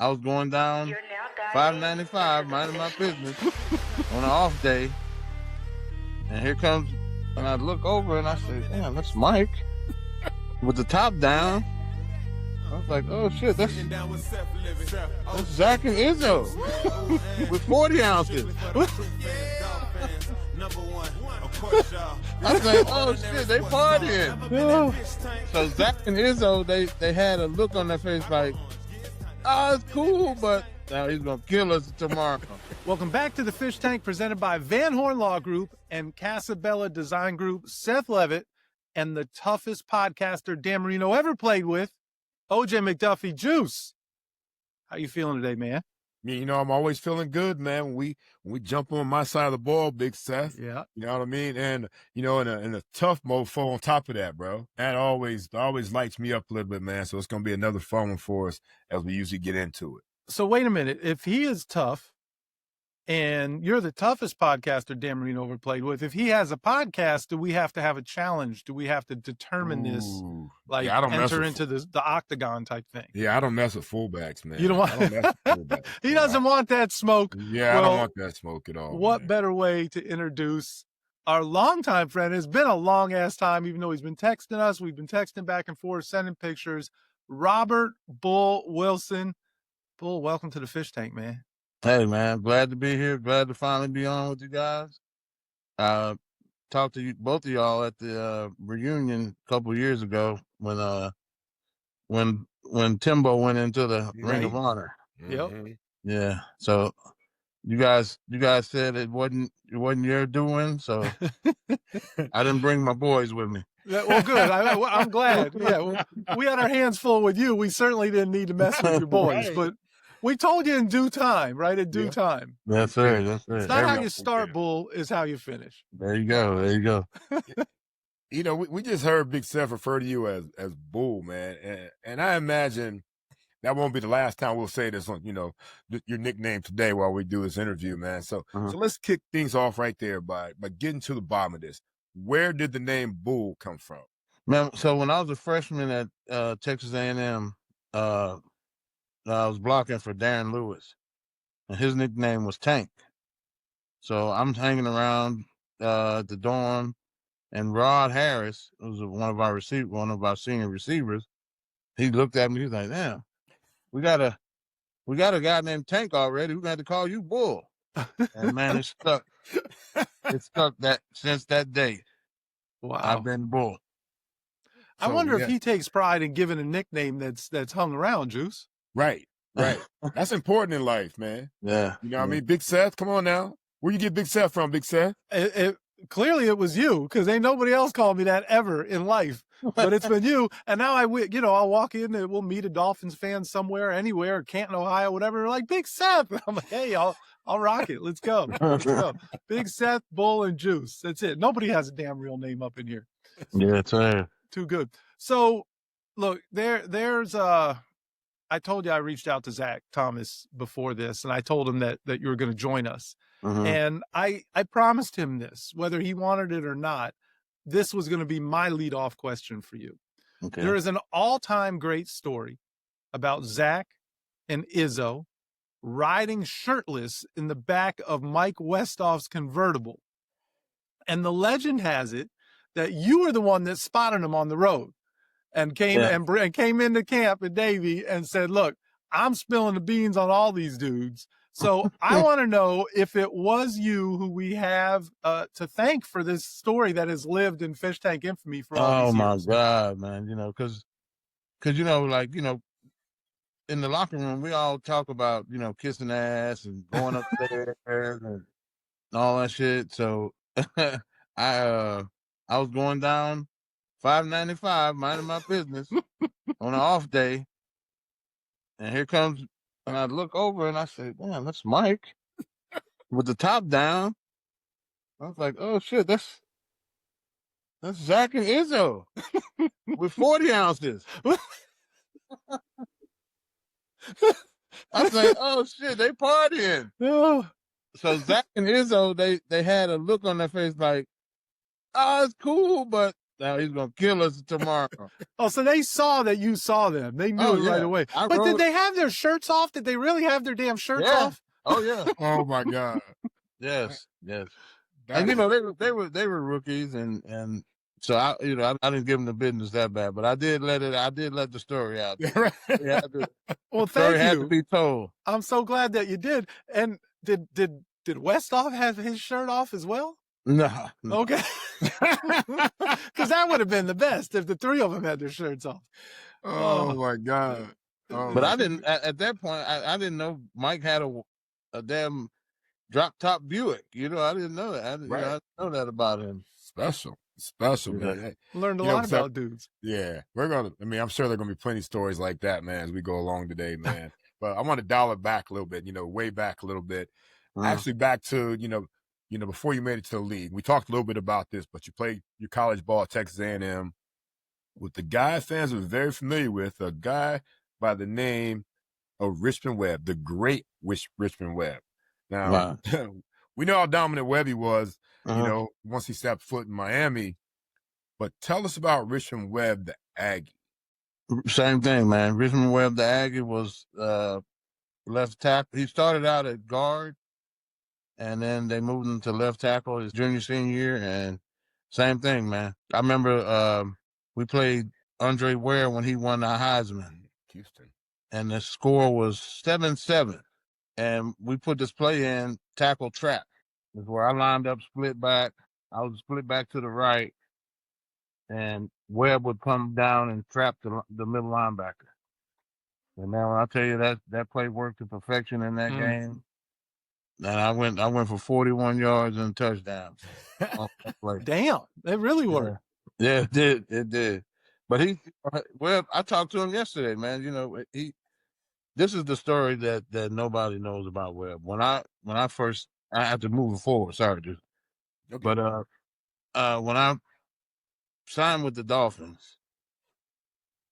I was going down 595, minding my business on an off day. And here comes, and I look over and I say, damn, that's Mike with the top down. I was like, oh shit, that's Zach and Izzo with 40 ounces. I was like, oh shit, they partying. Yeah. So Zach and Izzo, they had a look on their face like, oh, it's cool, but now he's gonna kill us tomorrow. Welcome back to the Fish Tank, presented by Van Horn Law Group and Casabella Design Group. Seth Levitt and the toughest podcaster Dan Marino ever played with, OJ McDuffie. Juice, how you feeling today, man? You know, I'm always feeling good, man. When we jump on my side of the ball, Big Seth. Yeah. You know what I mean? And, you know, in a tough mofo on top of that, bro. That always lights me up a little bit, man. So it's going to be another fun one for us as we usually get into it. So wait a minute. If he is tough and you're the toughest podcaster Dan Marino ever played with, if he has a podcast, do we have to have a challenge? Do we have to determine this? Like, yeah, enter into the octagon type thing? Yeah, I don't mess with fullbacks, man. You don't want he doesn't want that smoke. Yeah, well, I don't want that smoke at all. What man. better way to introduce our longtime friend? It's been a long-ass time, even though he's been texting us. We've been texting back and forth, sending pictures. Robert Bull Wilson. Bull, welcome to the Fish Tank, man. Hey, man, glad to be here. Glad to finally be on with you guys. Talked to you, both of y'all at the reunion a couple of years ago when Timbo went into the Ring of Honor. Yep. Yeah. So you guys said it wasn't your doing, so I didn't bring my boys with me. Yeah, well, good. I'm glad. Yeah, we had our hands full with you. We certainly didn't need to mess with your boys, Right. but we told you in due time, right? In due time. That's right. That's right. It's not how you start, Bull, is how you finish. There you go. There you go. You know, we just heard Big Seth refer to you as Bull, man. And I imagine that won't be the last time we'll say this on, you know, your nickname today while we do this interview, man. So so let's kick things off right there by getting to the bottom of this. Where did the name Bull come from? Man, so when I was a freshman at Texas A&M, I was blocking for Darren Lewis, and his nickname was Tank. So I'm hanging around the dorm, and Rod Harris, who was one of our senior receivers, he looked at me. He was like, "Damn, we got a guy named Tank already. We're going to have to call you Bull." And man, it stuck. It stuck since that day. Wow. I've been Bull. I wonder if he takes pride in giving a nickname that's hung around, Juice. Right. That's important in life, man. Yeah. You know what I mean? Big Seth, come on now. Where you get Big Seth from, Big Seth? Clearly it was you, because ain't nobody else called me that ever in life. But it's been you. And now I'll walk in and we'll meet a Dolphins fan somewhere, anywhere, Canton, Ohio, whatever. They're like, Big Seth. I'm like, hey, I'll rock it. Let's go. Let's go. Big Seth, Bull, and Juice. That's it. Nobody has a damn real name up in here. Yeah, that's right. Too good. So, look, there's I told you I reached out to Zach Thomas before this, and I told him that you were going to join us. And I promised him this, whether he wanted it or not. This was going to be my leadoff question for you. Okay. There is an all-time great story about Zach and Izzo riding shirtless in the back of Mike Westhoff's convertible. And the legend has it that you were the one that spotted him on the road and came into camp at Davie and said, look, I'm spilling the beans on all these dudes. So I want to know if it was you who we have to thank for this story that has lived in Fish Tank infamy for all these years. Oh, my God, man. You know, because you know, like, you know, in the locker room, we all talk about, you know, kissing ass and going upstairs and all that shit. So I was going down 595, minding my business on an off day. And here comes, and I look over and I say, damn, that's Mike with the top down. I was like, oh shit, that's Zach and Izzo with 40 ounces. I was like, oh shit, they partying. So Zach and Izzo, they had a look on their face like, oh, it's cool, but Now he's gonna kill us tomorrow. Oh, so they saw that you saw them. They knew it right away. But did they have their shirts off? Did they really have their damn shirts off? Oh yeah. Oh my God. Yes. And you know they were rookies, and so I didn't give them the business that bad, but I did let the story out. Well, story thank had you. to be told. I'm so glad that you did. And did Westhoff have his shirt off as well? No. Okay. Because that would have been the best if the three of them had their shirts off. Oh my God. Oh, but I didn't at that point. I didn't know Mike had a damn drop top Buick. You know, I didn't know that. I didn't know that about him. Special, man. Hey, learned a lot about dudes. Yeah, I'm sure there are gonna be plenty of stories like that, man, as we go along today, man. But I want to dial it back a little bit. Way back a little bit. Actually, back to before you made it to the league. We talked a little bit about this, but you played your college ball at Texas A&M with the guy fans are very familiar with, a guy by the name of Richmond Webb, the great Richmond Webb. Now, we know how dominant Webby was, once he stepped foot in Miami. But tell us about Richmond Webb, the Aggie. Same thing, man. Richmond Webb, the Aggie, was left tackle. He started out at guard, and then they moved him to left tackle his senior year, and same thing, man. I remember we played Andre Ware when he won the Heisman. Houston. And the score was 7-7. And we put this play in, tackle trap. Is where I lined up, split back. I was split back to the right, and Webb would come down and trap the middle linebacker. And now when I tell you that play worked to perfection in that game, and I went for 41 yards and a touchdown. Damn, it really worked. Yeah, it did. But Webb, I talked to him yesterday, man. This is the story that nobody knows about Webb. When I first, I have to move forward. Sorry, dude. Okay. But when I signed with the Dolphins,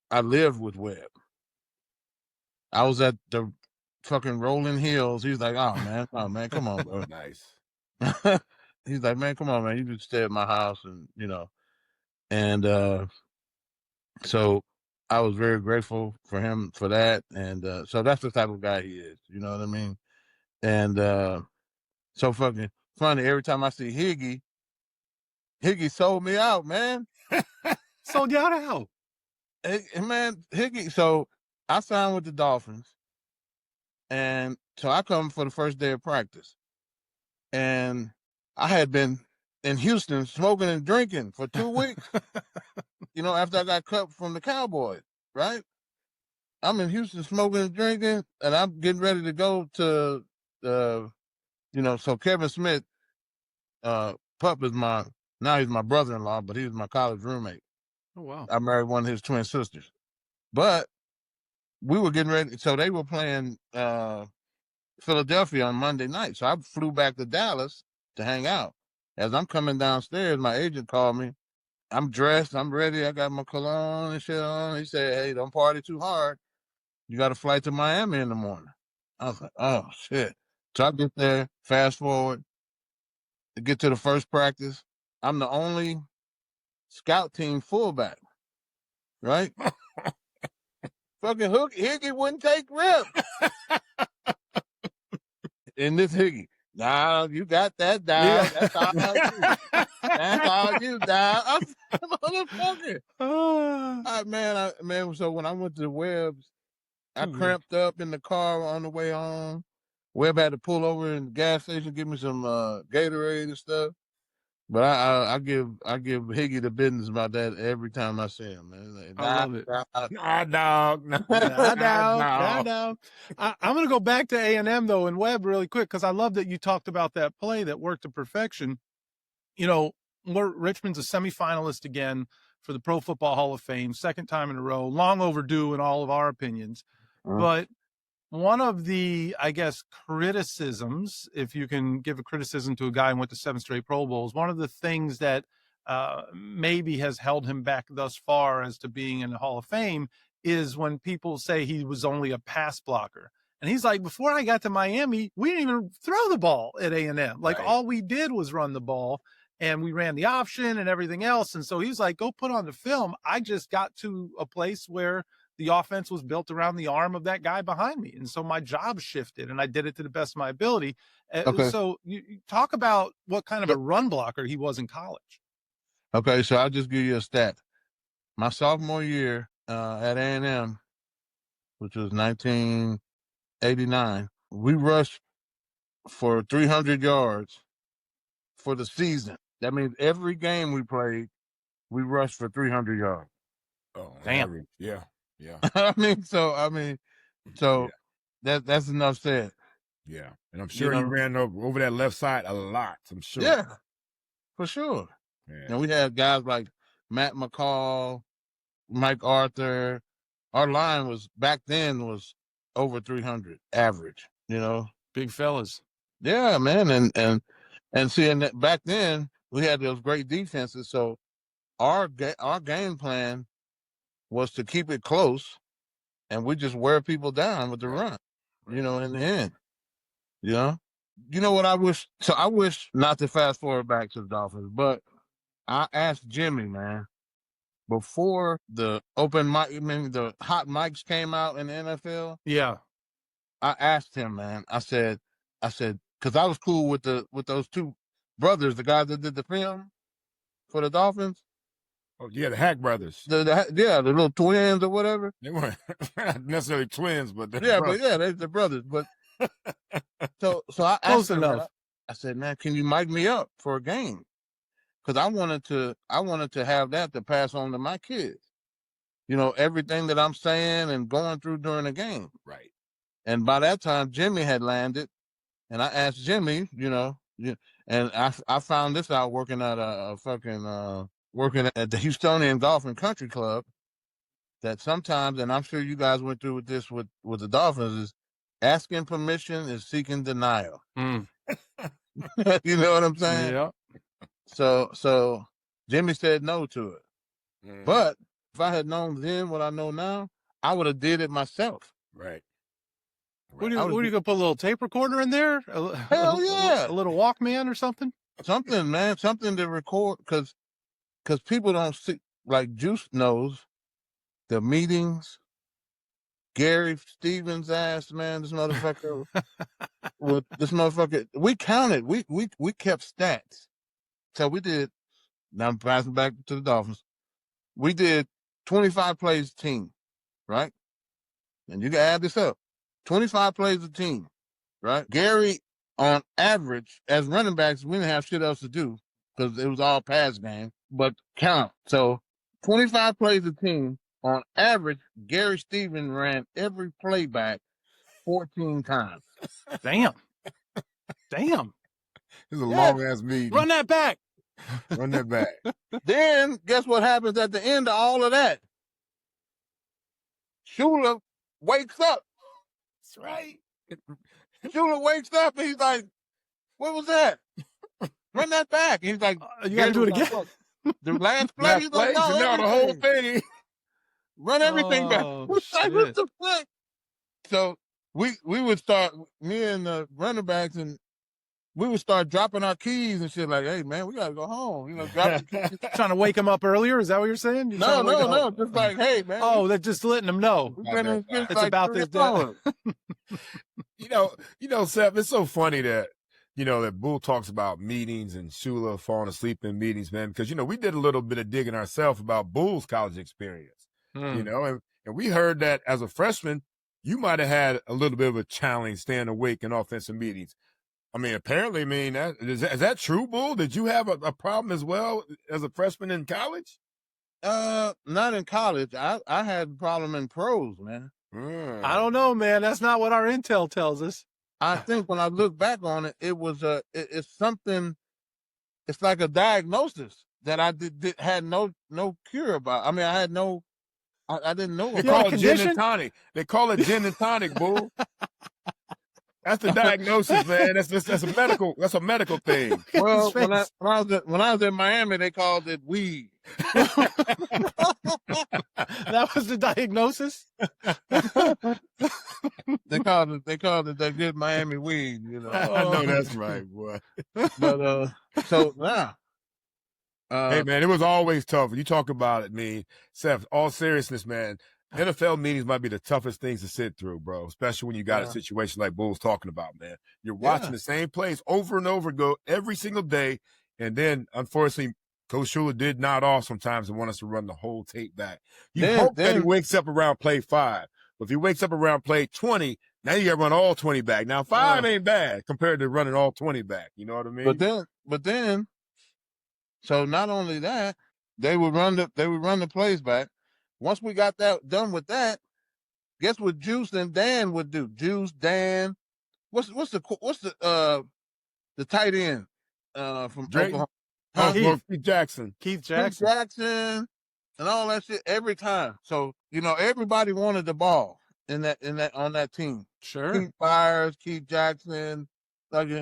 I lived with Webb. I was at the fucking Rolling Hills. He's like, oh man, come on, bro. Nice. He's like, man, come on, man. You can stay at my house, and so I was very grateful for him for that. And so that's the type of guy he is. You know what I mean? And so fucking funny. Every time I see Higgy sold me out, man. Sold you out how? Hey, man, Higgy. So I signed with the Dolphins. And so I come for the first day of practice. And I had been in Houston smoking and drinking for 2 weeks. After I got cut from the Cowboys, right? I'm in Houston smoking and drinking, and I'm getting ready to go to so Kevin Smith, Pup is now he's my brother-in-law, but he was my college roommate. Oh, wow. I married one of his twin sisters. But we were getting ready. So they were playing Philadelphia on Monday night. So I flew back to Dallas to hang out. As I'm coming downstairs, my agent called me. I'm dressed. I'm ready. I got my cologne and shit on. He said, hey, don't party too hard. You got a flight to Miami in the morning. I was like, oh, shit. So I get there, fast forward, to get to the first practice. I'm the only scout team fullback, right? Fucking Higgy wouldn't take rip. And this Higgy, nah, you got that down. Yeah. That's all you. That's all you down. I'm motherfucker. Man. So when I went to Webb's, I cramped up in the car on the way home. Webb had to pull over in the gas station, give me some Gatorade and stuff. But I give Higgy the business about that every time I see him, man. Like, I love it. Nah, dog. I'm going to go back to A&M, though, and Webb really quick, because I love that you talked about that play that worked to perfection. Richmond's a semifinalist again for the Pro Football Hall of Fame, second time in a row, long overdue in all of our opinions. But one of the, I guess, criticisms, if you can give a criticism to a guy who went to 7 straight Pro Bowls, one of the things that maybe has held him back thus far as to being in the Hall of Fame is when people say he was only a pass blocker. And he's like, before I got to Miami, we didn't even throw the ball at A&M. Like, all we did was run the ball. and we ran the option and everything else. And so he's like, go put on the film. I just got to a place where the offense was built around the arm of that guy behind me. And so my job shifted, and I did it to the best of my ability. Okay. So you talk about what kind of a run blocker he was in college. Okay, so I'll just give you a stat. My sophomore year at A&M, which was 1989, we rushed for 300 yards for the season. That means every game we played, we rushed for 300 yards. Oh, damn. Yeah. I mean, that's enough said. Yeah. And I'm sure you ran over that left side a lot, I'm sure. Yeah, for sure. Yeah. And we had guys like Matt McCall, Mike Arthur. Our line was back then was over 300 average, Big fellas. Yeah, man. And see, and back then we had those great defenses. So our game plan was to keep it close, and we just wear people down with the run, in the end. You know what I wish? So I wish not to fast forward back to the Dolphins, but I asked Jimmy, man, before the open mic, the hot mics came out in the NFL. Yeah. I asked him, man. I said, because I was cool with those two brothers, the guys that did the film for the Dolphins. Oh yeah, the Hack brothers. The little twins or whatever. They weren't not necessarily twins, but they're the brothers. But so I asked him, I said, man, can you mic me up for a game? Because I wanted to have that to pass on to my kids. Everything that I'm saying and going through during the game. Right. And by that time, Jimmy had landed, and I asked Jimmy, and I found this out working at working at the Houstonian Golf and Country Club, that sometimes, and I'm sure you guys went through with this with the Dolphins, is asking permission is seeking denial. Mm. You know what I'm saying? Yeah. So Jimmy said no to it. Mm. But if I had known then what I know now, I would have did it myself. Right. What are you going to put a little tape recorder in there? Hell yeah. A little Walkman or something? Something, man. Something to record, because people don't see, like Juice knows the meetings. Gary Stevens ass, man, this motherfucker we counted. We kept stats. So we did, now I'm passing back to the Dolphins. We did 25 plays a team, right? And you can add this up. 25 plays a team, right? Gary, on average, as running backs, we didn't have shit else to do because it was all pass game, but count. So 25 plays a team. On average, Gary Stevens ran every playback 14 times. Damn. It was a long-ass meeting. Run that back. Then, guess what happens at the end of all of that? Shula wakes up. That's right. Shula wakes up and he's like, what was that? Run that back. And he's like, you got to do it again. The last play, he's like, no, the whole thing. Run everything back. What the fuck? So we would start, me and the running backs, and we would start dropping our keys and shit like, hey, man, we got to go home. Drop the keys. Trying to wake them up earlier? Is that what you're saying? No. Just like, hey, man. Oh, they're just letting them know. It's like about this day. Seth, it's so funny that, that Bull talks about meetings and Shula falling asleep in meetings, man, because, we did a little bit of digging ourselves about Bull's college experience. And we heard that as a freshman, you might have had a little bit of a challenge staying awake in offensive meetings. I mean, apparently, is that true, Bull? Did you have a problem as well as a freshman in college? Not in college. I had a problem in pros, man. I don't know, man. That's not what our intel tells us. I think when I look back on it, it was it's something. It's like a diagnosis that I had no cure about. I mean, I had no. I didn't know. They call it gin and tonic. They call it gin and tonic, Bull. That's the diagnosis, man. That's a medical thing. Well, when I was in Miami, they called it weed. That was the diagnosis. They called it that good Miami weed. I know that's right, boy. But so now, Hey, man, it was always tough. You talk about it, me, Seth, all seriousness, man. NFL meetings might be the toughest things to sit through, bro, especially when you got a situation like Bull's talking about, man. You're watching the same plays over and over go every single day. And then, unfortunately, Coach Shula did nod off sometimes and want us to run the whole tape back. You hope that he wakes up around play 5. But if he wakes up around play 20, now you got to run all 20 back. Now, 5 ain't bad compared to running all 20 back. You know what I mean? But then, so not only that, they would run the plays back. Once we got that done with that, guess what Juice and Dan would do? Juice, Dan, what's the tight end from Oklahoma? Keith Jackson. Keith Jackson. And all that shit every time. So, everybody wanted the ball on that team. Sure. Keith Byers, Keith Jackson,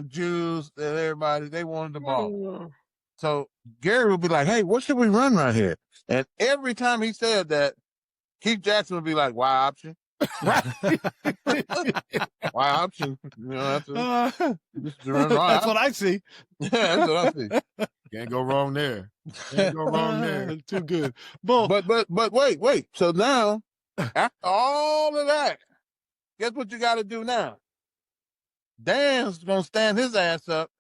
Juice, and everybody, they wanted the ball. So Gary would be like, hey, what should we run right here? And every time he said that, Keith Jackson would be like, Y option. Y option. That's what I see. Yeah, that's what I see. Can't go wrong there. Can't go wrong there. Too good. But wait. So now, after all of that, guess what you got to do now? Dan's going to stand his ass up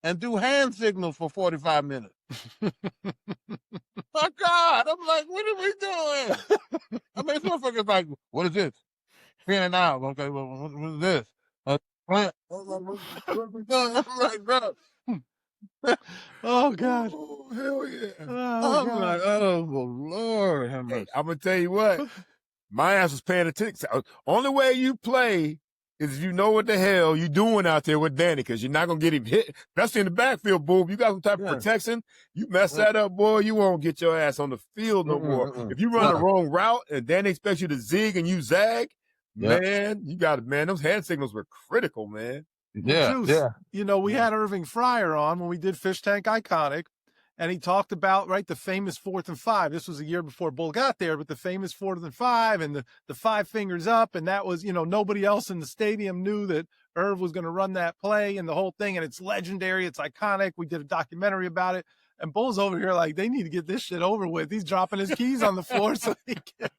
and do hand signals for 45 minutes. My God, I'm like, what are we doing? I mean, this motherfucker's like, what is this? Feeling out. Okay, well, what is this? Plant. I'm like, bro. Oh, God. Oh, hell yeah. I'm like, oh, Lord. Hey, I'm going to tell you what. My ass was paying attention. Only way you play is if you know what the hell you doing out there with Danny, because you're not going to get him hit. Especially in the backfield, boom. You got some type of protection. You mess that up, boy, you won't get your ass on the field no more. If you run the wrong route and Danny expects you to zig and you zag, man, you got it, man. Those hand signals were critical, man. Juice, we had Irving Fryer on when we did Fish Tank Iconic, and he talked about, the famous 4th and 5. This was a year before Bull got there, but the famous 4th and 5 and the 5 fingers up. And that was, nobody else in the stadium knew that Irv was going to run that play and the whole thing. And it's legendary. It's iconic. We did a documentary about it. And Bull's over here like, they need to get this shit over with. He's dropping his keys on the floor so he can.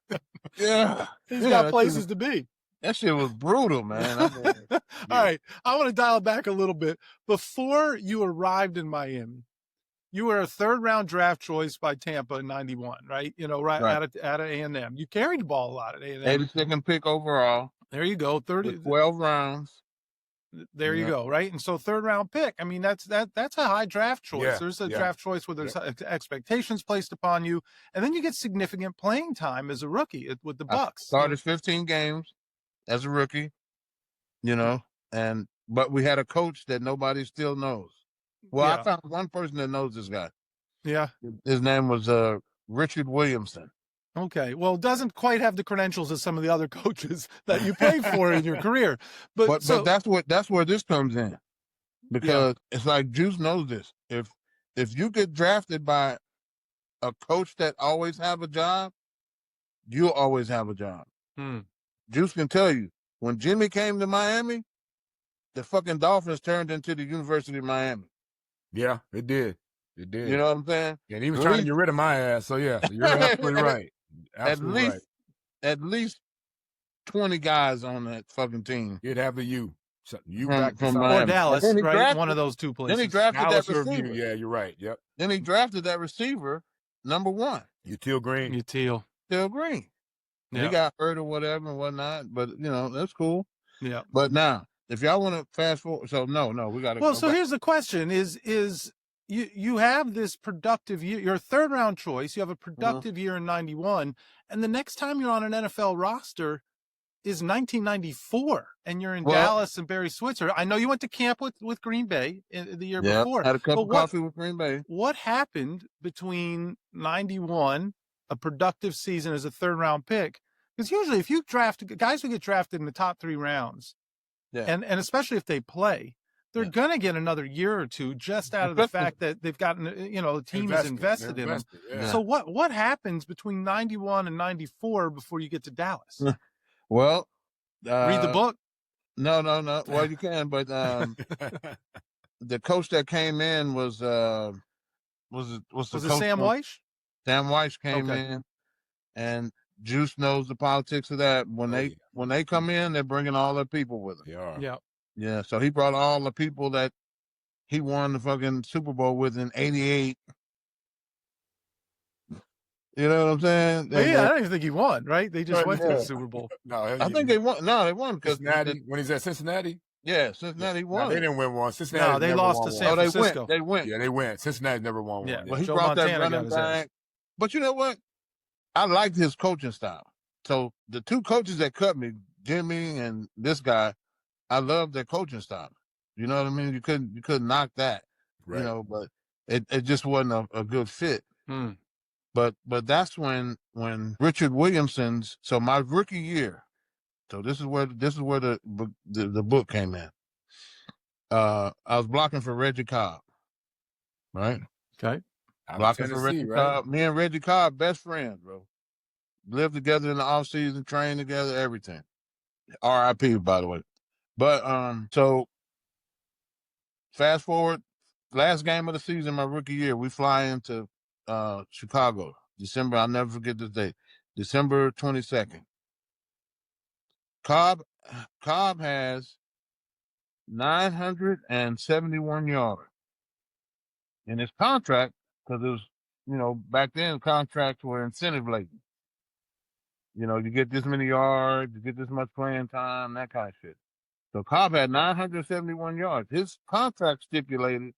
He's got places to be. That shit was brutal, man. All right. I want to dial it back a little bit. Before you arrived in Miami, you were a 3rd-round draft choice by Tampa in '91, right? Out of A&M. You carried the ball a lot at A&M. 82nd pick overall. There you go. 12 rounds. There you go, right? And so 3rd-round pick. I mean, that's a high draft choice. Yeah, there's a draft choice where there's expectations placed upon you, and then you get significant playing time as a rookie with the Bucks. I started 15 games as a rookie, but we had a coach that nobody still knows. Well, I found one person that knows this guy. Yeah. His name was Richard Williamson. Okay. Well, doesn't quite have the credentials of some of the other coaches that you played for in your career. But that's where this comes in. Because it's like Juice knows this. If you get drafted by a coach that always have a job, you'll always have a job. Juice can tell you, when Jimmy came to Miami, the fucking Dolphins turned into the University of Miami. Yeah, it did. It did. You know what I'm saying? And he was trying to get rid of my ass. So, yeah, you're absolutely right. Absolutely at least 20 guys on that fucking team. You'd have the U. From or Dallas, right? One of those two places. Then he drafted Dallas that receiver. Yeah, you're right. Yep. Then he drafted that receiver, number 1. Util Green. Util Green. He got hurt or whatever and whatnot, but, that's cool. Yeah. But now, if y'all want to fast forward, so no, we got to. Well, so here's the question: is you have this productive year? You're a 3rd-round choice. You have a productive year in '91, and the next time you're on an NFL roster is 1994, and you're in Dallas and Barry Switzer. I know you went to camp with Green Bay the year before. Had a cup of coffee with Green Bay. What happened between '91, a productive season as a 3rd-round pick? Because usually, if you draft guys who get drafted in the top 3 rounds. Yeah. And especially if they play, they're going to get another year or two just out of the fact that they've gotten, the team is invested in them. Yeah. So what happens between 91 and 94 before you get to Dallas? Well, read the book. No. Well, you can, but the coach that came in was was the Was it coach Sam from- Weish? Sam Weish came Okay. in, and Juice knows the politics of that. When they come in, they're bringing all their people with them. They are. Yeah. Yeah. So he brought all the people that he won the fucking Super Bowl with in '88. You know what I'm saying? Well, yeah, I don't even think he won, right? They just went to the Super Bowl. No, I think they won. No, they won because Cincinnati. When he's at Cincinnati. Yeah, Cincinnati won. No, they didn't win one. Cincinnati. No, they never lost won to one. San Francisco. They went. Yeah, they went. Cincinnati never won Yeah. one. Well, he Joe brought Montana that got running his ass. back. But you know what? I liked his coaching style. So the two coaches that cut me, Jimmy and this guy, I loved their coaching style. You know what I mean? You couldn't knock that. Right. You know, but it just wasn't a good fit. Hmm. But that's when Richard Williamson's, so my rookie year. So this is where the book came in. I was blocking for Reggie Cobb. Right? Okay. Blocking for Reggie Cobb. Me and Reggie Cobb, best friends, bro. Lived together in the off season, trained together, everything. R.I.P. by the way. But so fast forward, last game of the season, my rookie year, we fly into Chicago, December. I'll never forget this date, December 22nd. Cobb has 971 yards in his contract, because it was, back then contracts were incentive laden. You get this many yards, you get this much playing time, that kind of shit. So Cobb had 971 yards. His contract stipulated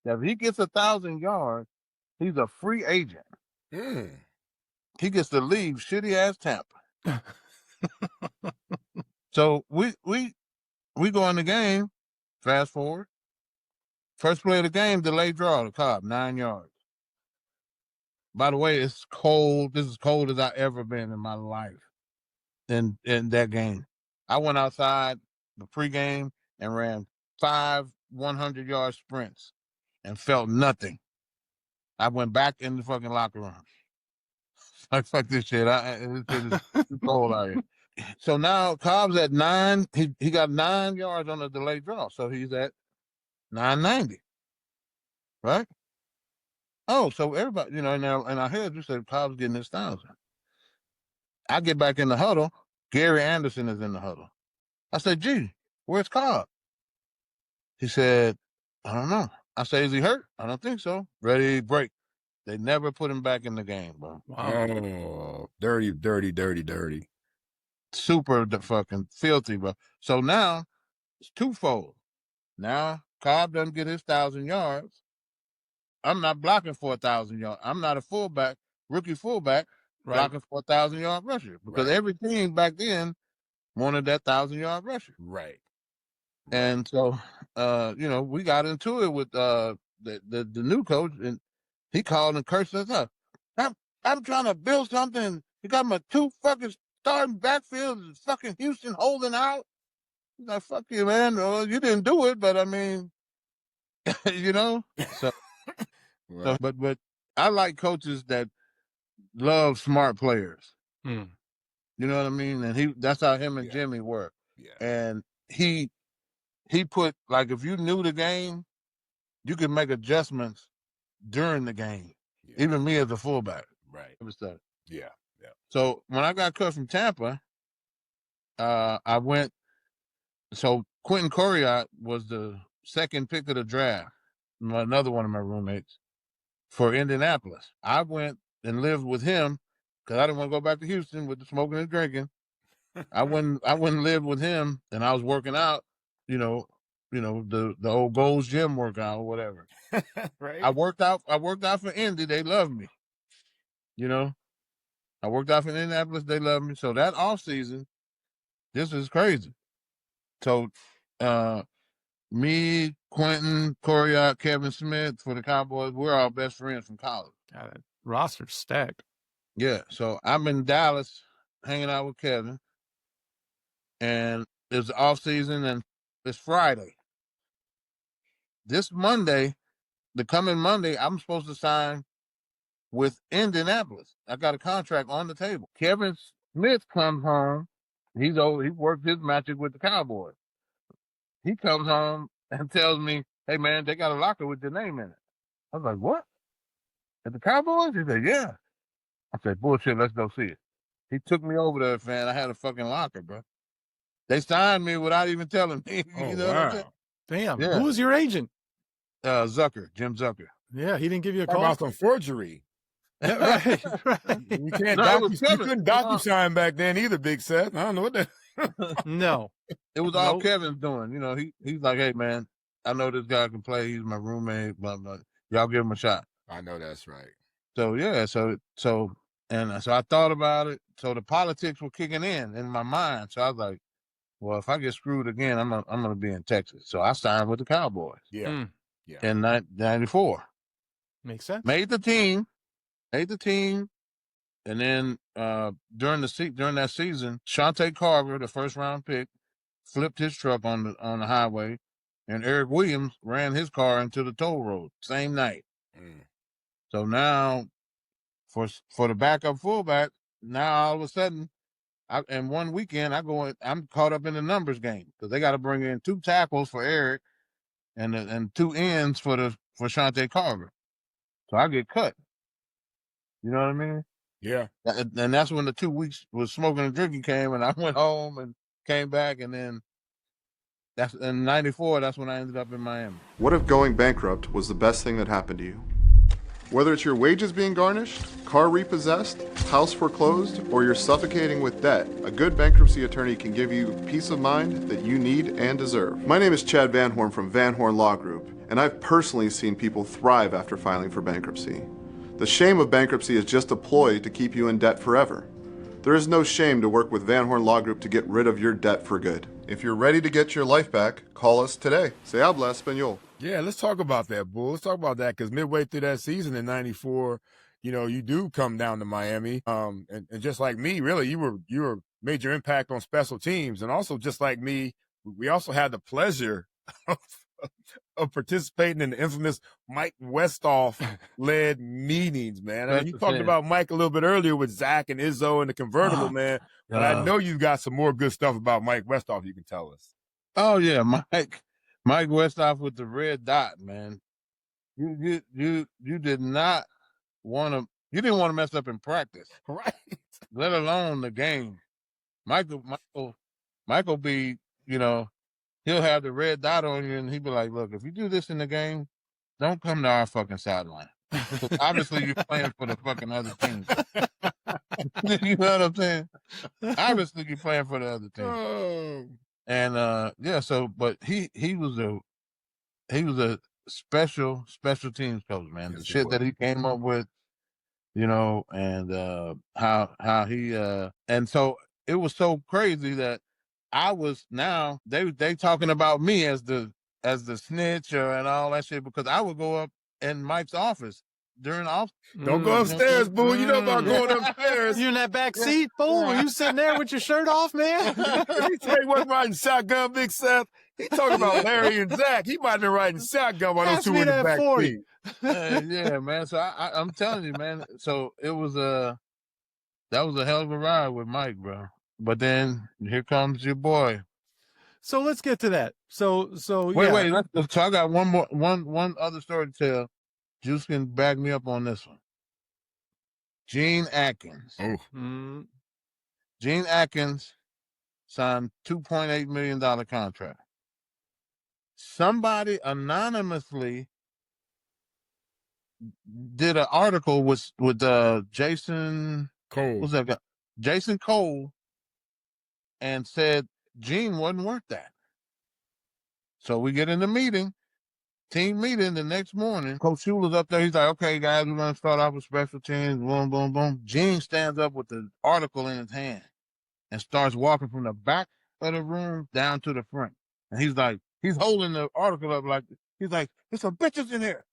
that if he gets 1,000 yards, he's a free agent. He gets to leave shitty ass Tampa. So we go in the game. Fast forward. First play of the game, delayed draw to Cobb, 9 yards. By the way, it's cold. This is cold as I ever been in my life. In that game, I went outside the pregame and ran 5 100-yard sprints and felt nothing. I went back in the fucking locker room. Like, fuck this shit. It's too cold out here. So now Cobb's at 9. He got 9 yards on the delayed draw, so he's at 990. Right? Oh, so everybody, in our heads, we said Cobb's getting his 1,000. I get back in the huddle. Gary Anderson is in the huddle. I said, gee, where's Cobb? He said, I don't know. I say, is he hurt? I don't think so. Ready, break. They never put him back in the game, bro. Wow. Oh, dirty. Super fucking filthy, bro. So now it's twofold. Now Cobb doesn't get his 1,000 yards. I'm not blocking for 1,000 yards. I'm not a fullback, rookie fullback, blocking for 1,000-yard rusher, because every team back then wanted that 1,000-yard rusher. Right. And so, we got into it with the new coach, and he called and cursed us up. I'm trying to build something. You got my 2 fucking starting backfields, fucking Houston holding out. He's like, fuck you, man. You didn't do it, but I mean, So, Right. but I like coaches that love smart players. Hmm. You know what I mean? And that's how him and Jimmy were. Yeah. And he put, like, if you knew the game, you could make adjustments during the game. Yeah. Even me as a fullback. Right. Yeah. So when I got cut from Tampa, I went. So Quentin Coriat was the second pick of the draft, another one of my roommates, for Indianapolis. I went and lived with him because I didn't want to go back to Houston with the smoking and drinking. I went and lived with him, and I was working out, the old Gold's Gym workout or whatever. Right. I worked out for Indy. They loved me. I worked out for Indianapolis. They loved me. So that off season, this is crazy. So, me, Quentin, Coriat, Kevin Smith for the Cowboys, we're all best friends from college. Got it. Roster's stacked. Yeah. So I'm in Dallas hanging out with Kevin, and it's the off season, and it's Friday. This Monday, the coming Monday, I'm supposed to sign with Indianapolis. I got a contract on the table. Kevin Smith comes home. He worked his magic with the Cowboys. He comes home and tells me, hey, man, they got a locker with your name in it. I was like, what? At the Cowboys? He said, yeah. I said, bullshit, let's go see it. He took me over there, man. I had a fucking locker, bro. They signed me without even telling me. Oh, You know what I'm saying? wow. Damn. Yeah. Who was your agent? Zucker, Jim Zucker. Yeah, he didn't give you a Talk call. about some forgery. Yeah, right, right. You can't No, it was you Kevin. couldn't docu-sign back then either, Big Seth. I don't know what that. No. It was all Nope. Kevin's doing. You know, he's like, hey, man, I know this guy can play. He's my roommate, blah, blah. Y'all give him a shot. I know that's right. So, yeah, so I thought about it. So the politics were kicking in my mind. So I was like, well, if I get screwed again, I'm gonna be in Texas. So I signed with the Cowboys. Yeah. Yeah. In 94. Makes sense. Made the team, and then during that season, Shante Carver, the first round pick, flipped his truck on the highway, and Eric Williams ran his car into the toll road same night. So now, for the backup fullback, now all of a sudden, in one weekend, I'm caught up in the numbers game because they got to bring in 2 tackles for Eric and 2 ends for Shante Carver. So I get cut. You know what I mean? Yeah. And that's when the 2 weeks was smoking and drinking came, and I went home and came back, and then that's in '94. That's when I ended up in Miami. What if going bankrupt was the best thing that happened to you? Whether it's your wages being garnished, car repossessed, house foreclosed, or you're suffocating with debt, a good bankruptcy attorney can give you peace of mind that you need and deserve. My name is Chad Van Horn from Van Horn Law Group, and I've personally seen people thrive after filing for bankruptcy. The shame of bankruptcy is just a ploy to keep you in debt forever. There is no shame to work with Van Horn Law Group to get rid of your debt for good. If you're ready to get your life back, call us today. Se habla español. Yeah, let's talk about that, Bull. Let's talk about that because midway through that season in '94, you know, you do come down to Miami, and just like me, really, you were major impact on special teams, and also just like me, we also had the pleasure of participating in the infamous Mike Westhoff led meetings, man. I mean, you talked about Mike a little bit earlier with Zach and Izzo and the convertible, man. But I know you got some more good stuff about Mike Westhoff you can tell us. Oh yeah, Mike Westhoff with the red dot, man. You did not want to. You didn't want to mess up in practice, right? Let alone the game. Michael be, you know, he'll have the red dot on you, and he'll be like, "Look, if you do this in the game, don't come to our fucking sideline. Obviously, you're playing for the fucking other team." You know what I'm saying? Obviously, you're playing for the other team. Oh. And yeah, so but he was a special teams coach, man. Yes, the shit that he came up with, you know, and how he and so it was so crazy that I was now they talking about me as the snitch and all that shit because I would go up in Mike's office during off. Don't go upstairs, boo. You know about going upstairs. You in that back seat, fool? You sitting there with your shirt off, man? He said he wasn't riding shotgun, Big Seth. He talking about Larry and Zach. He might have been riding shotgun while those two in the back seat. Yeah, man. So I'm telling you, man. So it was that was a hell of a ride with Mike, bro. But then here comes your boy. So let's get to that. So wait. So I got one other story to tell. Juice can back me up on this one. Gene Atkins. Oh. Gene Atkins signed $2.8 million contract. Somebody anonymously did an article with Jason Cole. What's that guy? Jason Cole, and said Gene wasn't worth that. So we get in the meeting. Team meeting the next morning. Coach Schuler's up there. He's like, okay, guys, we're going to start off with special teams. Boom, boom, boom. Gene stands up with the article in his hand and starts walking from the back of the room down to the front. And he's like, he's holding the article up like, he's like, there's some bitches in here.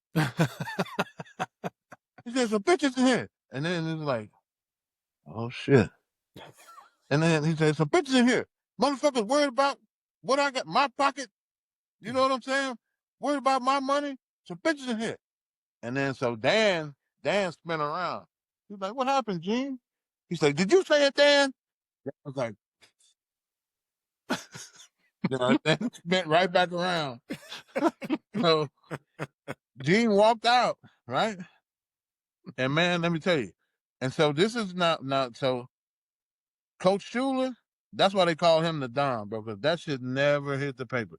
He said, some bitches in here. And then he's like, oh, shit. And then he said, some bitches in here. Motherfuckers worried about what I got in my pocket. You know what I'm saying? Worried about my money? Some bitches in here. And then so Dan spin around. He's like, what happened, Gene? He's like, did you say it, Dan? I was like, Dan spent right back around. So Gene walked out, right? And man, let me tell you. And so this is not so Coach Shula, that's why they call him the Don, bro, because that shit never hit the paper.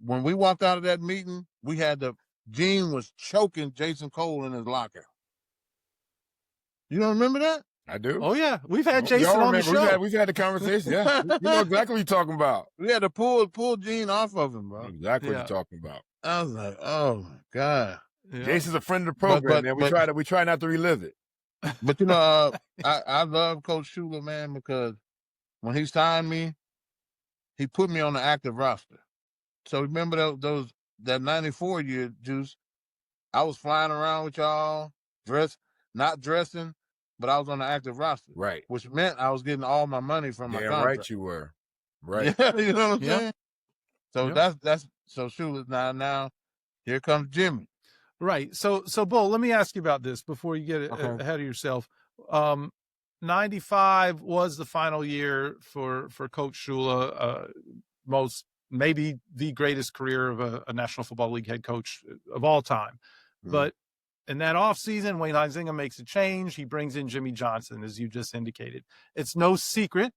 When we walked out of that meeting, Gene was choking Jason Cole in his locker. You don't remember that? I do. Oh yeah, we've had Jason on the show. We've had the conversation. Yeah, you know exactly what you're talking about. We had to pull Gene off of him, bro. Exactly what you're talking about. I was like, oh my God. Yeah. Jason's a friend of the program, man. We try not to relive it. But I love Coach Shula, man, because when he signed me, he put me on the active roster. So remember that 94 year, Juice, I was flying around with y'all, not dressing, but I was on the active roster. Right. Which meant I was getting all my money from my contract. Right you were. Right. Yeah, you know what I'm saying? So that's Shula's now here comes Jimmy. Right. So Bull, let me ask you about this before you get ahead of yourself. 95 was the final year for Coach Shula, maybe the greatest career of a National Football League head coach of all time. Mm-hmm. But in that offseason, Wayne Huizenga makes a change. He brings in Jimmy Johnson, as you just indicated. It's no secret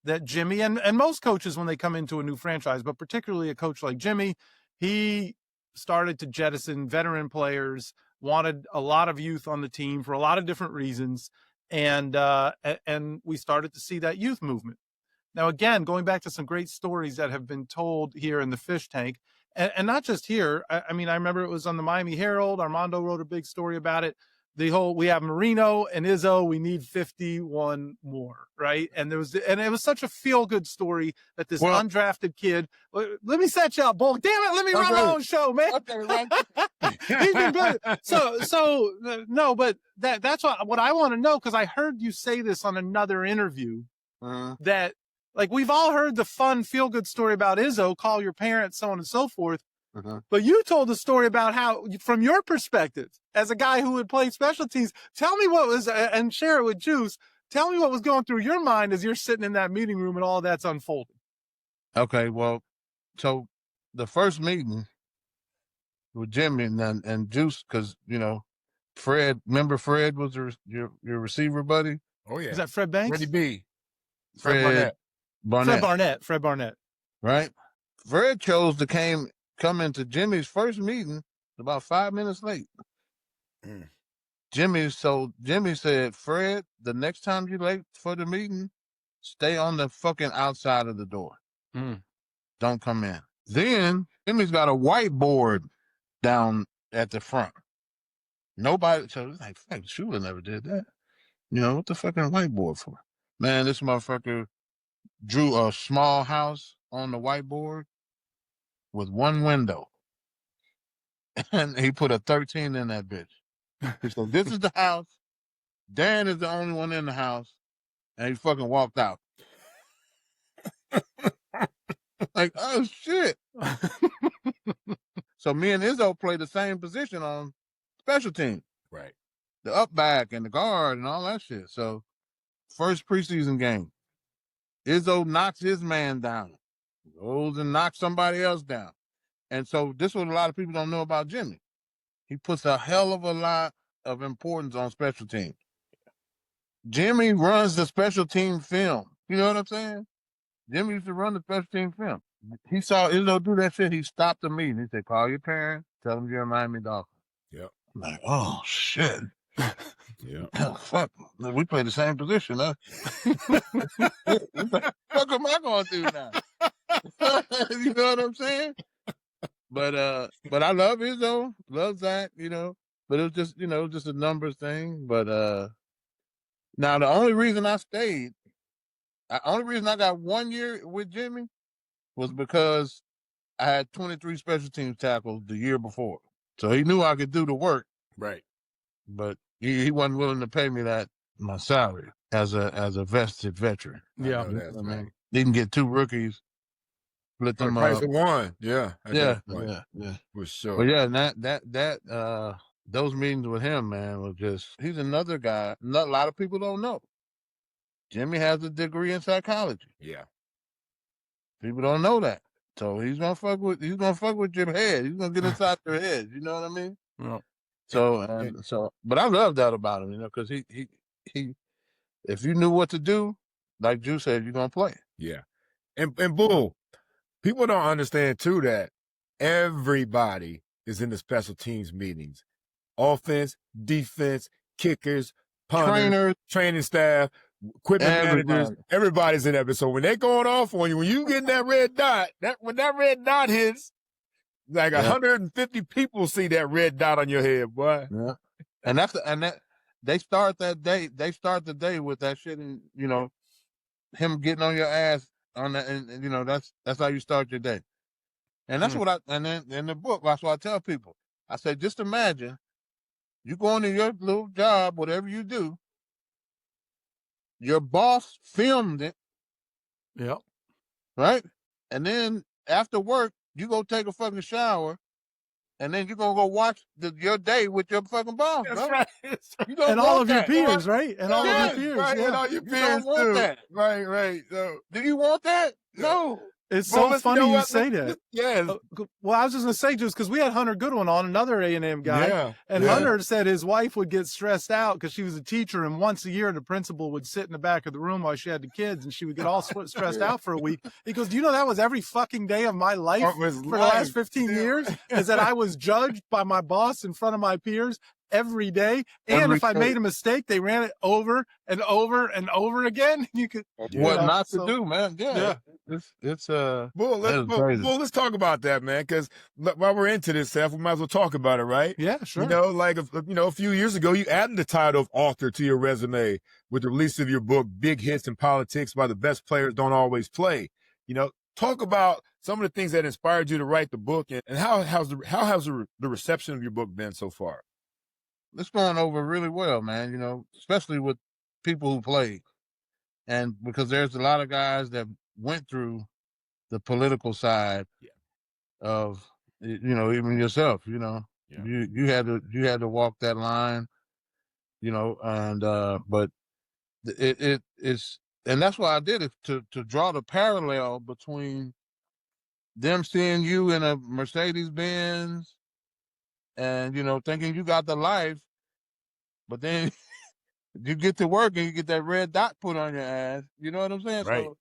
that Jimmy, and most coaches when they come into a new franchise, but particularly a coach like Jimmy, he started to jettison veteran players, wanted a lot of youth on the team for a lot of different reasons. And we started to see that youth movement. Now, again, going back to some great stories that have been told here in the Fish Tank, and not just here. I mean, I remember it was on the Miami Herald. Armando wrote a big story about it. We have Marino and Izzo. We need 51 more, right? And it was such a feel-good story that this undrafted kid. Let me set you up, Bull. Damn it! Let me run my own show, man. He's been good. So no, but that's what I want to know, because I heard you say this on another interview that. Like, we've all heard the fun, feel-good story about Izzo, call your parents, so on and so forth. But you told the story about how, from your perspective, as a guy who had played special teams, tell me what was, and share it with Juice, tell me what was going through your mind as you're sitting in that meeting room and all that's unfolding. Okay, well, so the meeting with Jimmy and Juice, because, Fred, remember Fred was your receiver buddy? Oh, yeah. Is that Fred Banks? Freddie B. Fred Barnett. Fred Barnett. Right. Fred chose to come into Jimmy's first meeting about 5 minutes late. Jimmy said, Fred, the next time you're late for the meeting, stay on the fucking outside of the door. Don't come in. Then Jimmy's got a whiteboard down at the front. Nobody, so it's like, fuck, Shula never did that. What the fucking whiteboard for? Man, this motherfucker drew a small house on the whiteboard with one window. And he put a 13 in that bitch. He said, this is the house. Dan is the only one in the house. And he fucking walked out. Like, oh, shit. So me and Izzo played the same position on special teams. Right. The up back and the guard and all that shit. So first preseason game, Izzo knocks his man down, goes and knocks somebody else down. And so this is what a lot of people don't know about Jimmy. He puts a hell of a lot of importance on special teams. Jimmy runs the special team film. You know what I'm saying? Jimmy used to run the special team film. He saw Izzo do that shit. He stopped the meeting. He said, call your parents, tell them you're a Miami Dolphins. Yep. I'm like, oh, shit. Yeah. Oh, fuck. We play the same position, huh? What am I going to do now? You know what I'm saying? But I love Izzo, love Zach, but it was just, just a numbers thing. But now the only reason I stayed, only reason I got 1 year with Jimmy was because I had 23 special teams tackles the year before. So he knew I could do the work. Right. But he wasn't willing to pay me my salary as a vested veteran. Yeah. I mean, didn't get two rookies. Split them price up. of one. Yeah. Yeah. For sure. But yeah, those meetings with him, man, was just, he's another guy. A lot of people don't know. Jimmy has a degree in psychology. Yeah. People don't know that. So he's gonna fuck with your head. He's gonna get inside your head. You know what I mean? Well, But I love that about him, you know, because he, if you knew what to do, like Drew said, you're gonna play. Yeah, and Bull, people don't understand too that everybody is in the special teams meetings, offense, defense, kickers, punters, Trainers, training staff, equipment managers. Everybody's in that. So when they're going off on you, when you get that red dot, when that red dot hits, like 150 people see that red dot on your head, boy. Yeah, and they start that day. They start the day with that shit, and you know, him getting on your ass on that, and you know that's how you start your day. And that's what and then in the book, that's what I tell people. I say, just imagine you go into your little job, whatever you do, your boss filmed it. Yep. Right? And then after work, you go take a fucking shower, and then you're going to go watch your day with your fucking boss. That's right. You don't and want all of that, your peers, right? And all of your peers. Right, yeah. And all your peers, want too. that. Right. So, do you want that? No. It's so funny you say that. Yeah. Well, I was just going to say, just because we had Hunter Goodwin on, another A&M guy, and Hunter said his wife would get stressed out because she was a teacher, and once a year the principal would sit in the back of the room while she had the kids, and she would get all stressed out for a week. He goes, do you know that was every fucking day of my life for the last 15 years, is that I was judged by my boss in front of my peers every day, and if I made a mistake, they ran it over and over and over again. You could not to do, man. Yeah. It's Bull, let's talk about that, man, because while we're into this, Seth, we might as well talk about it, right? Yeah, sure. You know, like a few years ago, you added the title of author to your resume with the release of your book, Big Hits in Politics: Why the Best Players Don't Always Play. You know, talk about some of the things that inspired you to write the book, and how has the reception of your book been so far? It's going over really well, man. You know, especially with people who play, and because there's a lot of guys that went through the political side of, you know, even yourself. You know, you had to walk that line. You know, and but it's, and that's why I did it, to draw the parallel between them seeing you in a Mercedes Benz and, you know, thinking you got the life, but then you get to work and you get that red dot put on your ass. You know what I'm saying? Right. So,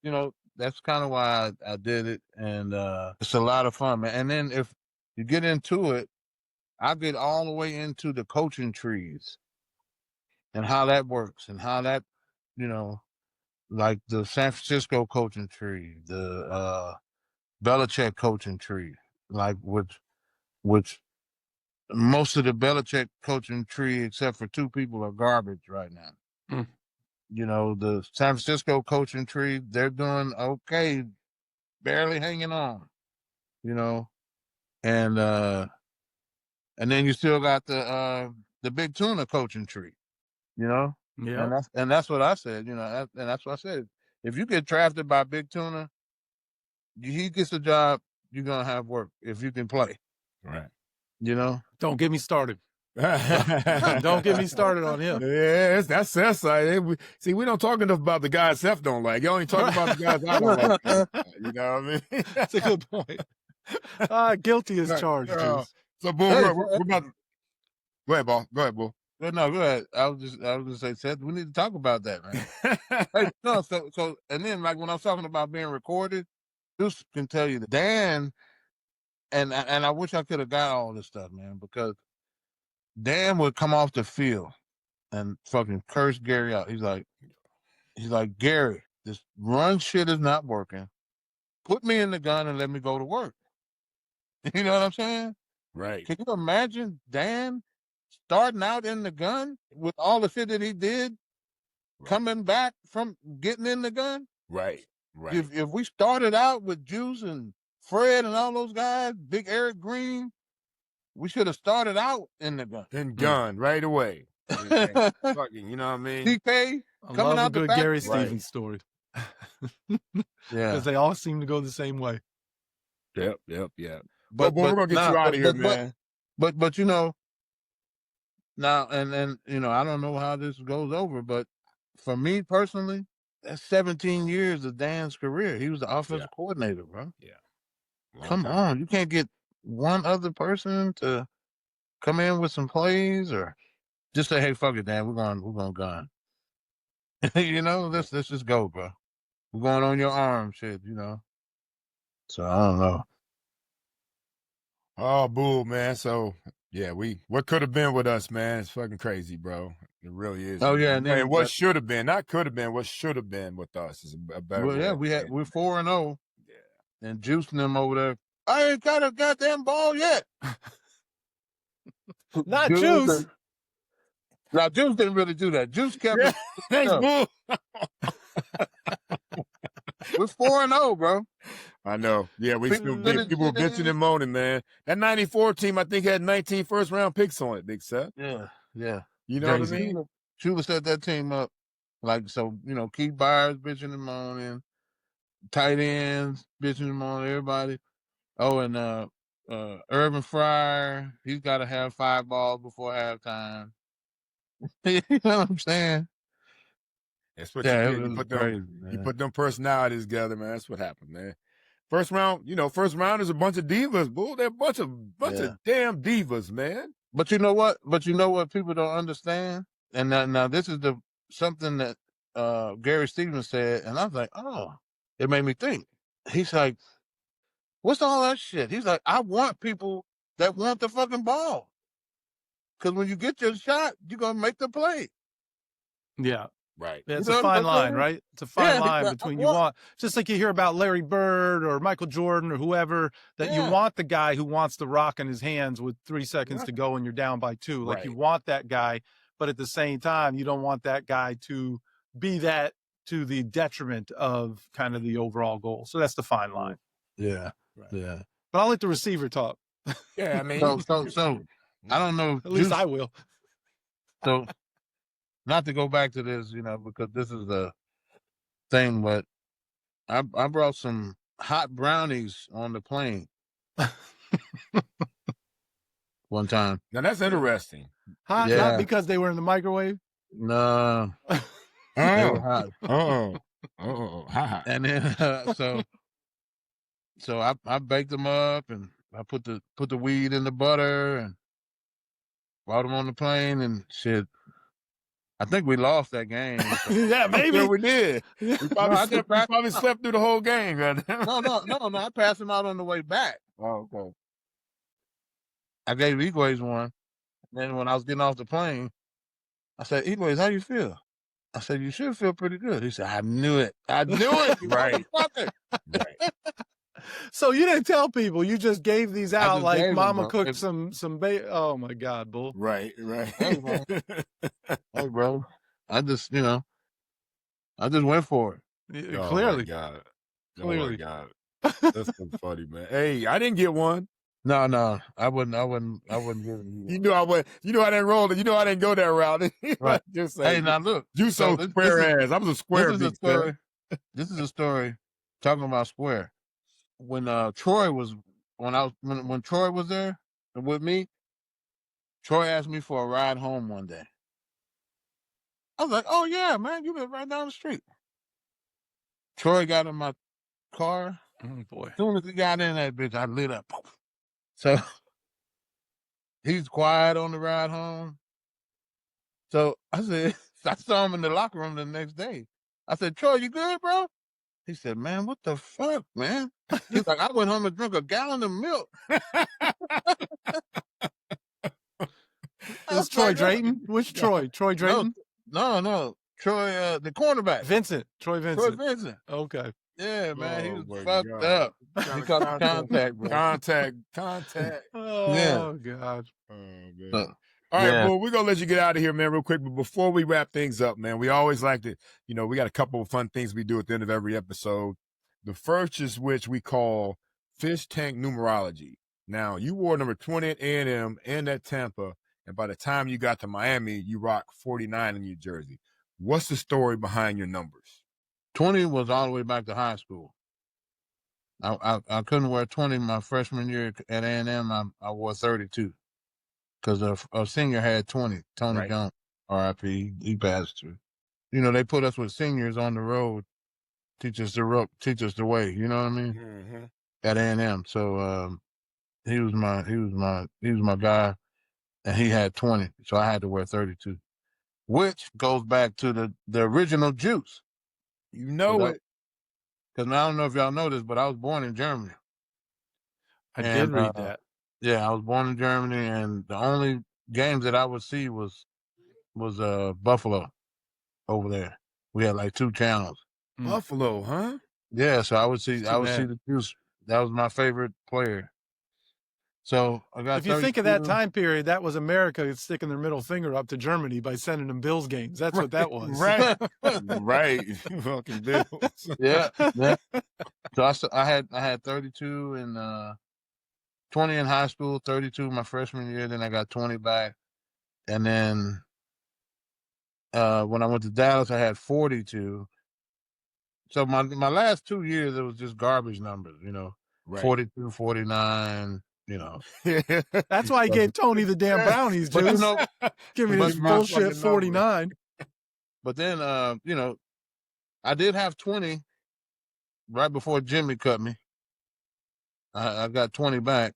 you know, that's kind of why I did it, and it's a lot of fun, man. And then if you get into it, I get all the way into the coaching trees and how that works, and how that, you know, like the San Francisco coaching tree, the Belichick coaching tree, like which most of the Belichick coaching tree, except for two people, are garbage right now. You know, the San Francisco coaching tree, they're doing okay, barely hanging on, you know, and then you still got the Big Tuna coaching tree, you know. Yeah. And that's what I said, you know, and that's what I said. If you get drafted by Big Tuna, he gets a job, you're gonna have work if you can play. Right. You know? Don't get me started. Don't get me started on him. Yeah, that's Seth's side. See, we don't talk enough about the guys Seth don't like. You only talk about the guys I don't like. You know what I mean? That's a good point. Guilty as charged. So, Bull, we're about to... Go ahead, Bull. No, go ahead. I was just say, Seth, we need to talk about that, man. Hey, no, so, and then, like, when I was talking about being recorded, Deuce can tell you that Dan, and I wish I could have got all this stuff, man, because Dan would come off the field and fucking curse Gary out. He's like, Gary, this run shit is not working. Put me in the gun and let me go to work. You know what I'm saying? Right. Can you imagine Dan starting out in the gun with all the shit that he did, coming back from getting in the gun? Right. If we started out with Juice and Fred and all those guys, Big Eric Green, we should have started out in the gun. Right away. Fucking, you know what I mean? DK coming out a good Gary Stevens story. Yeah, because they all seem to go the same way. Yep. But we're gonna get you out of here, man. But you know, now and you know, I don't know how this goes over, but for me personally, that's 17 years of Dan's career. He was the offensive coordinator, bro. Yeah. Come on, you can't get one other person to come in with some plays or just say, hey, fuck it, Dan, we're going gun. You know, let's just go, bro. We're going on your arm, shit, you know. So I don't know. Oh, bull, man. So yeah, what could have been with us, man? It's fucking crazy, bro. It really is. Oh yeah, and then what should have been, not could have been, what should have been with us is a better. Well, yeah, we're 4-0. Yeah. And juicing them over there. I ain't got a goddamn ball yet. Not Juice. Now, Juice didn't really do that. Juice kept it. Thanks, bull. We're 4-0, bro. I know. Yeah, people were bitching and moaning, man. That 94 team, I think, had 19 first-round picks on it, Big Seth. Yeah. You know what I mean? Shula set that team up. Like, so, you know, Keith Byers bitching and moaning. Tight ends bitching and moaning. Everybody. Oh, and Urban Fryer, he's got to have 5 balls before halftime. You know what I'm saying? That's what you did. You put them personalities together, man. That's what happened, man. First round is a bunch of divas, bull. They're a bunch of damn divas, man. But you know what? People don't understand. And now this is something that Gary Stevens said, and I was like, oh, it made me think. He's like, what's all that shit? He's like, I want people that want the fucking ball. Because when you get your shot, you're going to make the play. Yeah. Right. Yeah, it's a fine line, right? It's a fine line between just like you hear about Larry Bird or Michael Jordan or whoever, that you want the guy who wants the rock in his hands with 3 seconds to go and you're down by 2. Like you want that guy, but at the same time, you don't want that guy to be that to the detriment of kind of the overall goal. So that's the fine line. Yeah. Right. Yeah. But I'll let the receiver talk. Yeah, I mean, so I don't know. At least I will. So, not to go back to this, you know, because this is the thing, but I brought some hot brownies on the plane one time. Now that's interesting. Hot, not because they were in the microwave. No, they were hot. Hot. And then so I baked them up and I put the weed in the butter and brought them on the plane and shit. I think we lost that game. Yeah, maybe we did. We probably slept through the whole game. No. I passed them out on the way back. Oh, okay. I gave Equays one. And then when I was getting off the plane, I said, Equays, how you feel? I said, you should feel pretty good. He said, I knew it. Right. Right. So you didn't tell people. You just gave these out like Mama cooked some oh my God, bull. Right. Hey, bro. I just went for it. Oh, clearly. My God. Clearly. Oh my God. That's so funny, man. Hey, I didn't get one. No. I wouldn't give you. You know I went. You know I didn't roll it. You know I didn't go that route. Right. Just say, hey, now look. You so square ass. I was a square. This is a story. This is a story talking about square. When Troy was when Troy was there with me, Troy asked me for a ride home one day. I was like, "Oh yeah, man, you live right down the street." Troy got in my car. Oh boy! As soon as he got in that bitch, I lit up. So he's quiet on the ride home. So I saw him in the locker room the next day. I said, "Troy, you good, bro?" He said, "Man, what the fuck, man?" He's like, "I went home and drank a gallon of milk." Is Troy Drayton? Which Troy? Troy Drayton? No. Troy, the cornerback. Troy Vincent. Okay. Yeah, man, he was fucked up. He caught contact, bro. Contact. Oh, yeah. God. Oh, man. All right, well, we're going to let you get out of here, man, real quick. But before we wrap things up, man, we always like to, we got a couple of fun things we do at the end of every episode. The first is which we call Fish Tank Numerology. Now, you wore number 20 at A&M and at Tampa, and by the time you got to Miami, you rock 49 in your jersey. What's the story behind your numbers? 20 was all the way back to high school. I couldn't wear 20 my freshman year at A&M. I wore 32. Because a senior had 20, Tony Jones, RIP, he passed through. They put us with seniors on the road, teach us the way, you know what I mean? Mm-hmm. At A&M. So he was my guy. and he had 20, so I had to wear 32, which goes back to the original Juice. You know it. Because I don't know if y'all know this, but I was born in Germany. I did read that. Yeah, I was born in Germany, and the only games that I would see was Buffalo over there. We had like 2 channels. Buffalo, huh? Yeah, so I would see the Juice. That was my favorite player. So I got. If you think of that time period, that was America sticking their middle finger up to Germany by sending them Bills games. That's what that was. Right. Right. Fucking Bills. Yeah. So I had 32 and 20 in high school, 32 my freshman year. Then I got 20 back, and then when I went to Dallas, I had 42. So my last 2 years, it was just garbage numbers, Right. 42, 49. That's why I gave Tony the damn brownies, Juice. Give me this bullshit 49. But then, I did have 20 right before Jimmy cut me. I got 20 back,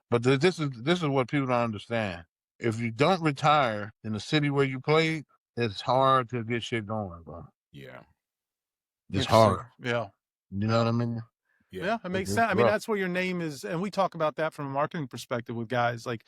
But this is what people don't understand. If you don't retire in the city where you played, it's hard to get shit going, bro. Yeah. It's hard. Yeah. You know what I mean? Yeah, it makes sense. I mean, that's where your name is, and we talk about that from a marketing perspective with guys. Like,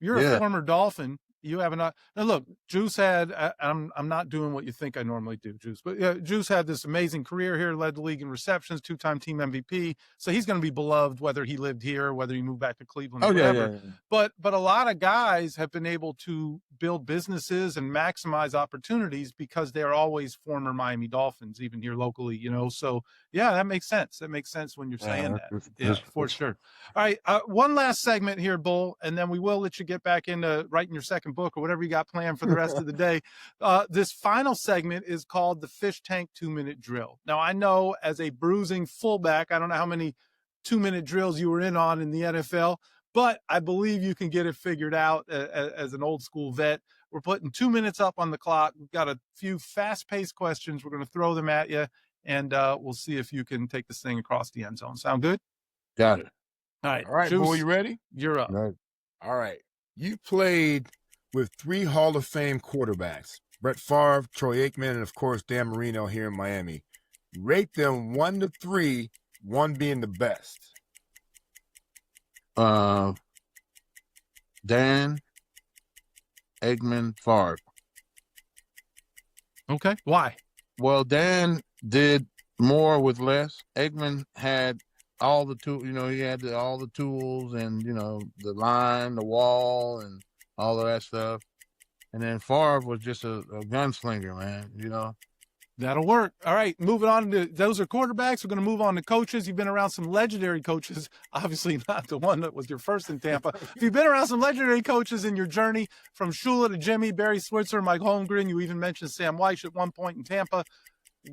you're a former Dolphin. You have now look, Juice had. I'm not doing what you think I normally do, Juice. But Juice had this amazing career here, led the league in receptions, 2-time team MVP. So he's going to be beloved whether he lived here, whether he moved back to Cleveland, or whatever. Yeah. But a lot of guys have been able to build businesses and maximize opportunities because they are always former Miami Dolphins, even here locally. So yeah, that makes sense. That makes sense when you're saying that. Yeah, for sure. All right, one last segment here, Bull, and then we will let you get back into writing your second book or whatever you got planned for the rest of the day. This final segment is called the Fish Tank 2-minute drill. Now, I know as a bruising fullback, I don't know how many 2-minute drills you were in the NFL, but I believe you can get it figured out as an old school vet. We're putting 2 minutes up on the clock. We've got a few fast-paced questions. We're going to throw them at you, and we'll see if you can take this thing across the end zone. Sound good? Got it. All right. All right, Juice, boy, you ready? You're up. All right. You played with 3 Hall of Fame quarterbacks, Brett Favre, Troy Aikman, and, of course, Dan Marino here in Miami. Rate them 1 to 3, 1 being the best. Dan, Aikman, Favre. Okay. Why? Well, Dan did more with less. Aikman had all the tools, he had all the tools and, the line, the wall, and all of that stuff. And then Favre was just a gunslinger, man, That'll work. All right, moving on to those are quarterbacks. We're going to move on to coaches. You've been around some legendary coaches, obviously not the one that was your first in Tampa. If you've been around some legendary coaches in your journey from Shula to Jimmy, Barry Switzer, Mike Holmgren, you even mentioned Sam Weish at one point in Tampa.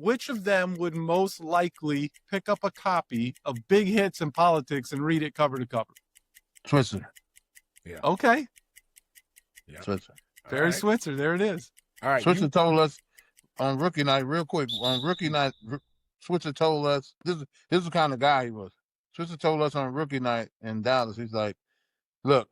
Which of them would most likely pick up a copy of Big Hits in Politics and read it cover to cover? Switzer. Yeah. Okay. Yeah. Switzer. Barry Switzer. There it is. All right. Switzer told us on rookie night, real quick. On rookie night, Switzer told us this is the kind of guy he was. Switzer told us on rookie night in Dallas. He's like, "Look,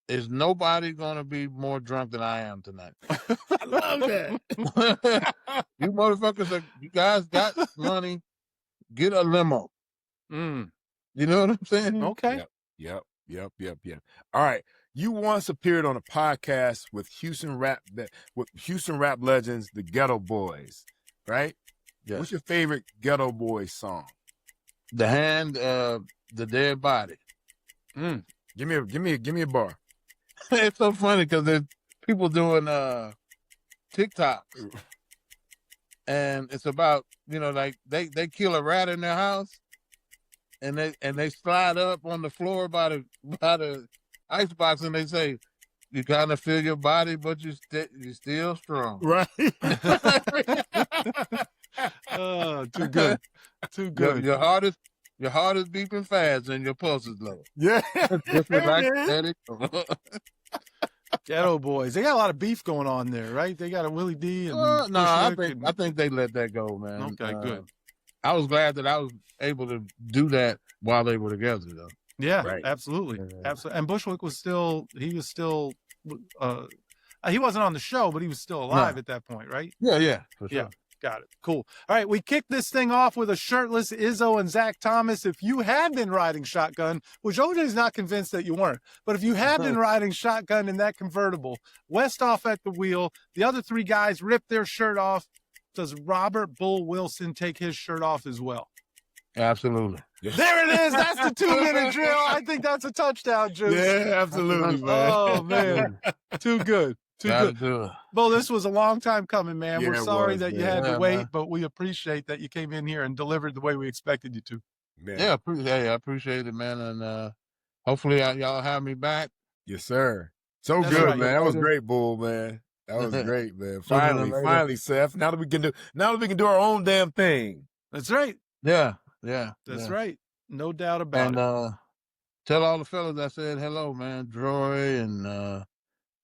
is nobody gonna be more drunk than I am tonight?" I love that. You motherfuckers, you guys got money. Get a limo. Mm. You know what I'm saying? Okay. Yep. All right. You once appeared on a podcast with Houston rap legends, the Ghetto Boys, right? Yes. What's your favorite Ghetto Boys song? The Hand, the Dead Body. Give me a bar. It's so funny because there's people doing TikTok, and it's about like they kill a rat in their house, and they slide up on the floor by the icebox, and they say, "You kind of feel your body, but you're still strong." Right. Oh, too good. Too good. Your heart is beating fast, and your pulse is low. Yeah. Just relax, steady. Ghetto Boys. They got a lot of beef going on there, right? They got a Willie D. And No, I think they let that go, man. Okay, good. I was glad that I was able to do that while they were together, though. Yeah, Right. absolutely. Absolutely. And Bushwick was still, he wasn't on the show, but he was still alive at that point, right? Yeah, for sure. Yeah. Got it. Cool. All right. We kicked this thing off with a shirtless Izzo and Zach Thomas. If you had been riding shotgun, which OJ's not convinced that you weren't, but if you had been riding shotgun in that convertible, Westhoff at the wheel, the other three guys ripped their shirt off. Does Robert Bull Wilson take his shirt off as well? Absolutely. There it is. That's the 2-minute drill. I think that's a touchdown, Juice. Yeah, absolutely, man. Oh, man. Too good. Too good. Do it. Well, this was a long time coming, man. Yeah, We're it sorry was, that you man. had to Yeah, wait, man. but we appreciate that you came in here and delivered the way we expected you to. Man. Yeah, I appreciate it, man. And hopefully y'all have me back. Yes, sir. So That's good, right. man. That was great, Bull, man. That was great, man. Finally, Seth. Now that we can do our own damn thing. That's right. Yeah. That's right. No doubt about And it. tell all the fellas I said hello, man. Droy and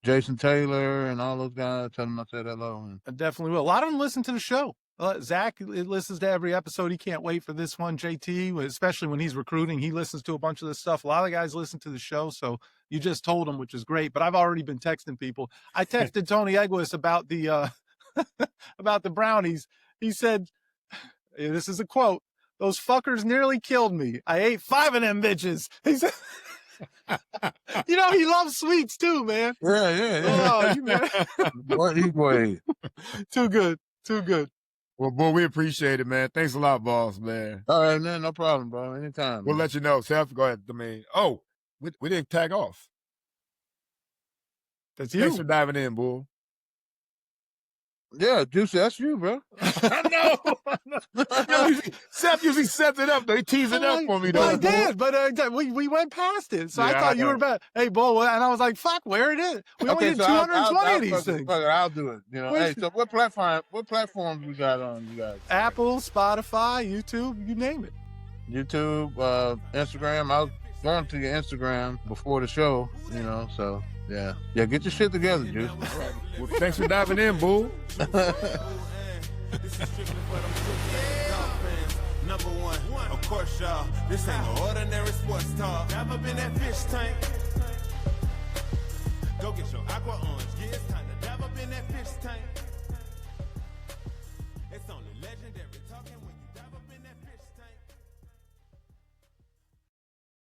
Jason Taylor and all those guys. Tell them I said hello. And I definitely will. A lot of them listen to the show. Zach listens to every episode. He can't wait for this one. JT, especially when he's recruiting, he listens to a bunch of this stuff. A lot of guys listen to the show, so you just told him, which is great. But I've already been texting people. I texted Tony Egwis about the about the brownies. He said, "This is a quote: Those fuckers nearly killed me. I ate 5 of them bitches." He said, "You know he loves sweets too, man." yeah. Oh, you man, What he boy? too good. Well, boy, we appreciate it, man. Thanks a lot, boss, man. All right, man. No problem, bro. Anytime. We'll man. let you know. Seth, go ahead. We didn't tag off. That's Thanks you. for diving in, Bull. Yeah, Juicy, that's you, bro. I know. Seth usually sets it up, though. He tees it up for me, though. Well, I did, but we went past it. So I Yeah, thought I you know. were about, hey, Bull, and I was like, fuck, where it is? We only did 220 of these things. I'll do it. You know, Where's- hey, so what platforms we got on, you guys? Apple, Spotify, YouTube, you name it. YouTube, Instagram. I was going to your Instagram before the show, you know, so yeah. Yeah, get your shit together, Juice. Well, thanks for diving in, Bull. Number one, of course, y'all. This ain't no ordinary sports talk. Never been that fish tank. Go get your aqua orange. Yeah, it's time to never been that fish tank.